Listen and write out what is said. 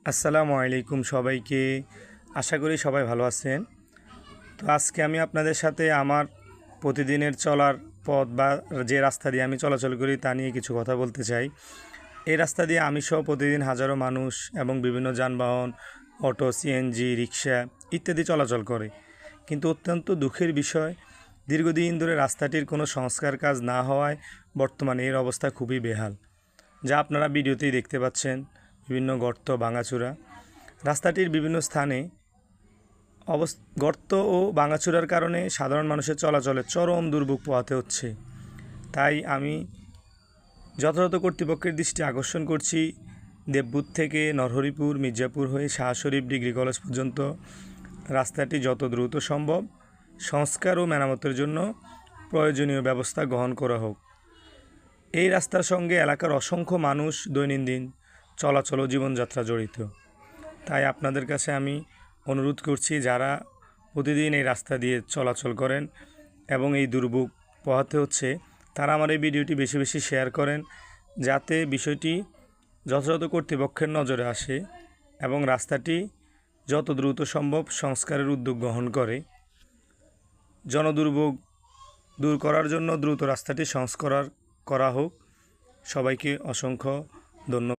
আসসালামু আলাইকুম সবাইকে। আশা করি সবাই ভালো আছেন। তো আজকে আমি আপনাদের সাথে আমার প্রতিদিনের চলার পথ বা যে রাস্তা দিয়ে আমি চলাচল করি তা নিয়ে কিছু কথা বলতে চাই। এই রাস্তা দিয়ে আমি সহ প্রতিদিন হাজারো মানুষ এবং বিভিন্ন যানবাহন, অটো, সিএনজি, রিক্সা ইত্যাদি চলাচল করে। কিন্তু অত্যন্ত দুঃখের বিষয়, দীর্ঘদিন ধরে রাস্তাটির কোনো সংস্কার কাজ না হওয়ায় বর্তমানে এর অবস্থা খুবই বেহাল, যা আপনারা ভিডিওতেই দেখতে পাচ্ছেন। বিভিন্ন গর্ত, ভাঙাচোরা, রাস্তাটির বিভিন্ন স্থানে গর্ত ও ভাঙাচোরার কারণে সাধারণ মানুষের চলাচলে চরম দুর্ভোগ পোহাতে হচ্ছে। তাই আমি যথাযথ কর্তৃপক্ষের দৃষ্টি আকর্ষণ করছি, দেববুত থেকে নরহরিপুর, মির্জাপুর হয়ে শাহ শরীফ ডিগ্রি কলেজ পর্যন্ত রাস্তাটি যত দ্রুত সম্ভব সংস্কার ও মেরামতের জন্য প্রয়োজনীয় ব্যবস্থা গ্রহণ করা হোক। এই রাস্তার সঙ্গে এলাকার অসংখ্য মানুষ দৈনন্দিন চলাচল ও জীবনযাত্রা জড়িত। তাই আপনাদের কাছে আমি অনুরোধ করছি, যারা প্রতিদিন এই রাস্তা দিয়ে চলাচল করেন এবং এই দুর্ভোগ পোহাতে হচ্ছে, তারা আমার এই ভিডিওটি বেশি বেশি শেয়ার করেন, যাতে বিষয়টি যথাযথ কর্তৃপক্ষের নজরে আসে এবং রাস্তাটি যত দ্রুত সম্ভব সংস্কারের উদ্যোগ গ্রহণ করে। জনদুর্ভোগ দূর করার জন্য দ্রুত রাস্তাটি সংস্কার করা হোক। সবাইকে অসংখ্য ধন্যবাদ।